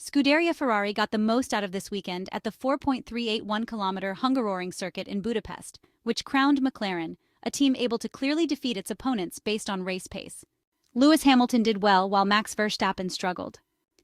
Scuderia Ferrari got the most out of this weekend at the 4.381-kilometer Hungaroring circuit in Budapest, which crowned McLaren, a team able to clearly defeat its opponents based on race pace. Lewis Hamilton did well while Max Verstappen struggled.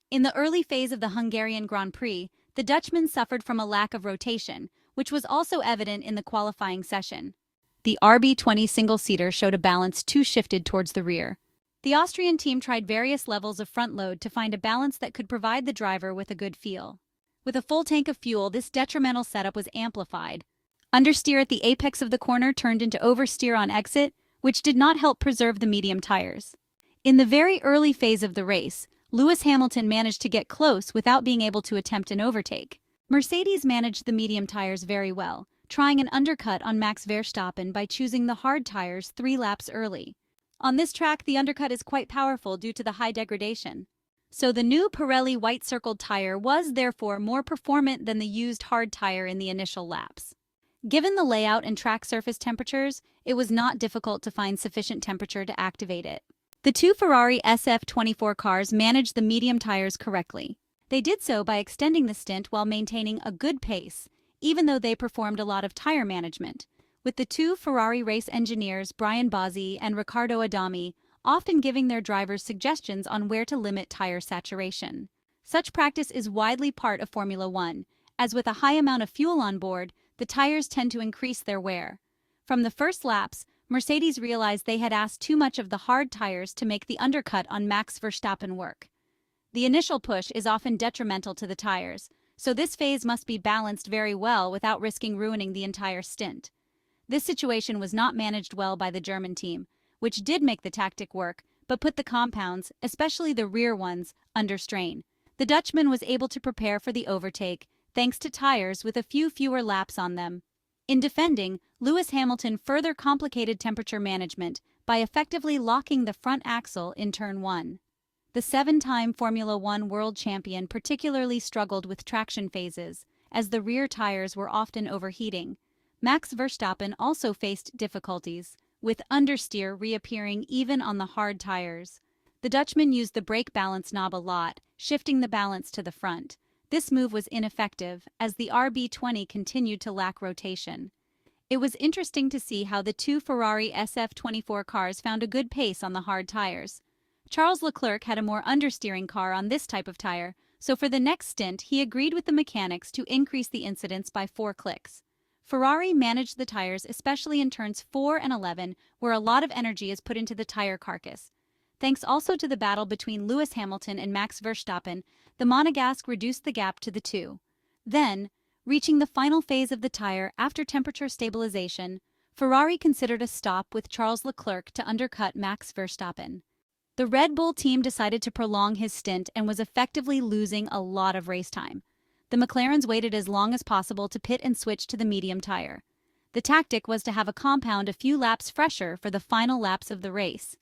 In the early phase of the Hungarian Grand Prix, the Dutchman suffered from a lack of rotation, which was also evident in the qualifying session. The RB20 single-seater showed a balance too shifted towards the rear. The Austrian team tried various levels of front load to find a balance that could provide the driver with a good feel. With a full tank of fuel, this detrimental setup was amplified. Understeer at the apex of the corner turned into oversteer on exit, which did not help preserve the medium tires. In the very early phase of the race, Lewis Hamilton managed to get close without being able to attempt an overtake. Mercedes managed the medium tires very well, trying an undercut on Max Verstappen by choosing the hard tires 3 laps early. On this track, the undercut is quite powerful due to the high degradation. So the new Pirelli white-circled tire was therefore more performant than the used hard tire in the initial laps. Given the layout and track surface temperatures, it was not difficult to find sufficient temperature to activate it. The two Ferrari SF-24 cars managed the medium tires correctly. They did so by extending the stint while maintaining a good pace, even though they performed a lot of tire management, with the two Ferrari race engineers Brian Bozzi and Riccardo Adami often giving their drivers suggestions on where to limit tire saturation. Such practice is widely part of Formula One, as with a high amount of fuel on board, the tires tend to increase their wear. From the first laps, Mercedes realized they had asked too much of the hard tires to make the undercut on Max Verstappen work. The initial push is often detrimental to the tires, so this phase must be balanced very well without risking ruining the entire stint. This situation was not managed well by the German team, which did make the tactic work, but put the compounds, especially the rear ones, under strain. The Dutchman was able to prepare for the overtake, thanks to tires with a few fewer laps on them. In defending, Lewis Hamilton further complicated temperature management by effectively locking the front axle in turn 1. The 7-time Formula One world champion particularly struggled with traction phases, as the rear tires were often overheating. Max Verstappen also faced difficulties, with understeer reappearing even on the hard tires. The Dutchman used the brake balance knob a lot, shifting the balance to the front. This move was ineffective, as the RB20 continued to lack rotation. It was interesting to see how the two Ferrari SF-24 cars found a good pace on the hard tires. Charles Leclerc had a more understeering car on this type of tire, so for the next stint he agreed with the mechanics to increase the incidence by 4 clicks. Ferrari managed the tires especially in turns 4 and 11, where a lot of energy is put into the tire carcass. Thanks also to the battle between Lewis Hamilton and Max Verstappen, the Monegasque reduced the gap to the two. Then, reaching the final phase of the tire after temperature stabilization, Ferrari considered a stop with Charles Leclerc to undercut Max Verstappen. The Red Bull team decided to prolong his stint and was effectively losing a lot of race time. The McLarens waited as long as possible to pit and switch to the medium tire. The tactic was to have a compound a few laps fresher for the final laps of the race.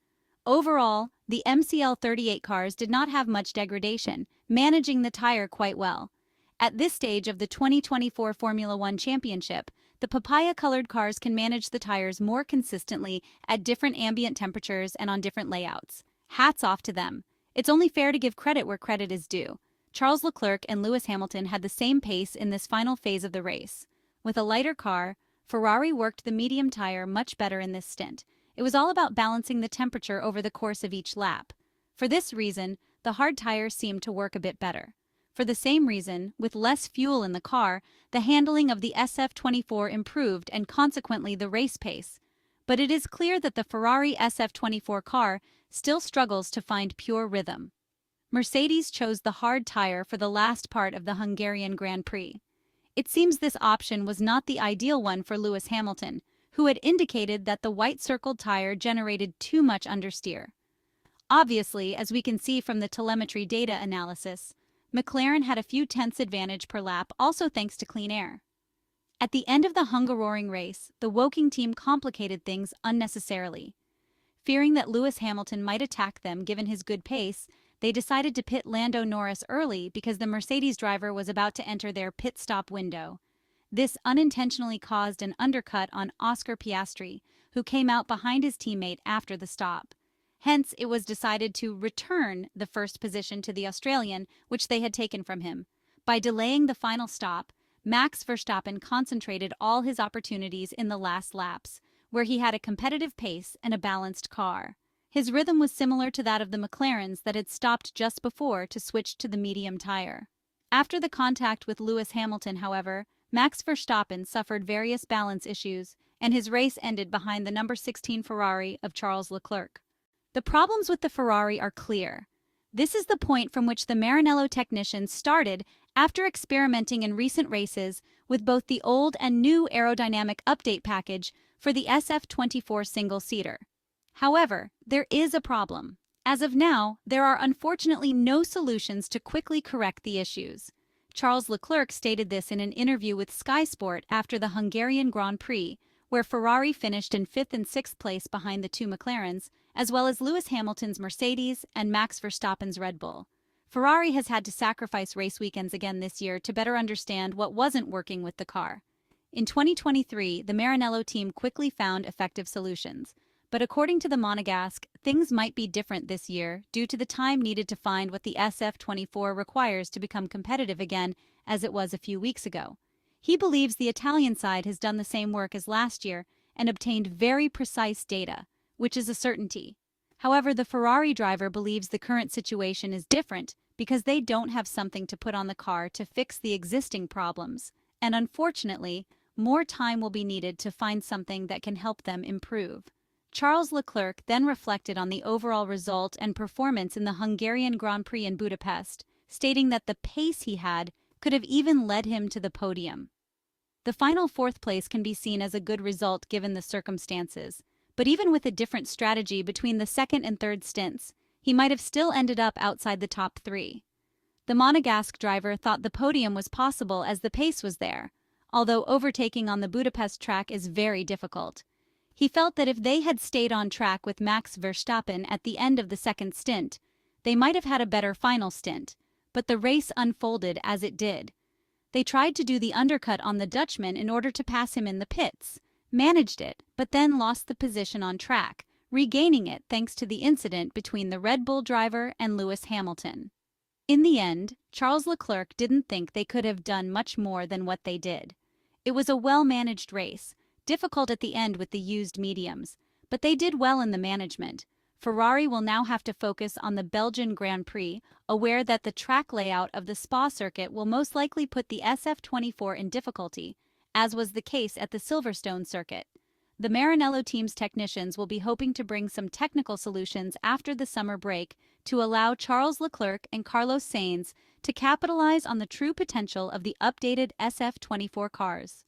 Overall, the MCL38 cars did not have much degradation, managing the tire quite well. At this stage of the 2024 Formula One Championship, the papaya-colored cars can manage the tires more consistently at different ambient temperatures and on different layouts. Hats off to them. It's only fair to give credit where credit is due. Charles Leclerc and Lewis Hamilton had the same pace in this final phase of the race. With a lighter car, Ferrari worked the medium tire much better in this stint. It was all about balancing the temperature over the course of each lap. For this reason, the hard tire seemed to work a bit better. For the same reason, with less fuel in the car, the handling of the SF-24 improved and consequently the race pace. But it is clear that the Ferrari SF-24 car still struggles to find pure rhythm. Mercedes chose the hard tire for the last part of the Hungarian Grand Prix. It seems this option was not the ideal one for Lewis Hamilton, who had indicated that the white-circled tire generated too much understeer. Obviously, as we can see from the telemetry data analysis, McLaren had a few tenths advantage per lap, also thanks to clean air. At the end of the Hungaroring race, the Woking team complicated things unnecessarily. Fearing that Lewis Hamilton might attack them given his good pace, they decided to pit Lando Norris early because the Mercedes driver was about to enter their pit stop window. This unintentionally caused an undercut on Oscar Piastri, who came out behind his teammate after the stop. Hence, it was decided to return the first position to the Australian, which they had taken from him. By delaying the final stop, Max Verstappen concentrated all his opportunities in the last laps, where he had a competitive pace and a balanced car. His rhythm was similar to that of the McLarens that had stopped just before to switch to the medium tire. After the contact with Lewis Hamilton, however, Max Verstappen suffered various balance issues, and his race ended behind the number 16 Ferrari of Charles Leclerc. The problems with the Ferrari are clear. This is the point from which the Maranello technicians started after experimenting in recent races with both the old and new aerodynamic update package for the SF-24 single-seater. However, there is a problem. As of now, there are unfortunately no solutions to quickly correct the issues. Charles Leclerc stated this in an interview with Sky Sport after the Hungarian Grand Prix, where Ferrari finished in 5th and 6th place behind the two McLarens, as well as Lewis Hamilton's Mercedes and Max Verstappen's Red Bull. Ferrari has had to sacrifice race weekends again this year to better understand what wasn't working with the car. In 2023, the Maranello team quickly found effective solutions. But according to the Monegasque, things might be different this year due to the time needed to find what the SF-24 requires to become competitive again as it was a few weeks ago. He believes the Italian side has done the same work as last year and obtained very precise data, which is a certainty. However, the Ferrari driver believes the current situation is different because they don't have something to put on the car to fix the existing problems, and unfortunately, more time will be needed to find something that can help them improve. Charles Leclerc then reflected on the overall result and performance in the Hungarian Grand Prix in Budapest, stating that the pace he had could have even led him to the podium. The final 4th place can be seen as a good result given the circumstances, but even with a different strategy between the 2nd and 3rd stints, he might have still ended up outside the top 3. The Monegasque driver thought the podium was possible as the pace was there, although overtaking on the Budapest track is very difficult. He felt that if they had stayed on track with Max Verstappen at the end of the 2nd stint, they might have had a better final stint, but the race unfolded as it did. They tried to do the undercut on the Dutchman in order to pass him in the pits, managed it, but then lost the position on track, regaining it thanks to the incident between the Red Bull driver and Lewis Hamilton. In the end, Charles Leclerc didn't think they could have done much more than what they did. It was a well-managed race, difficult at the end with the used mediums, but they did well in the management. Ferrari will now have to focus on the Belgian Grand Prix, aware that the track layout of the Spa circuit will most likely put the SF-24 in difficulty, as was the case at the Silverstone circuit. The Maranello team's technicians will be hoping to bring some technical solutions after the summer break to allow Charles Leclerc and Carlos Sainz to capitalize on the true potential of the updated SF-24 cars.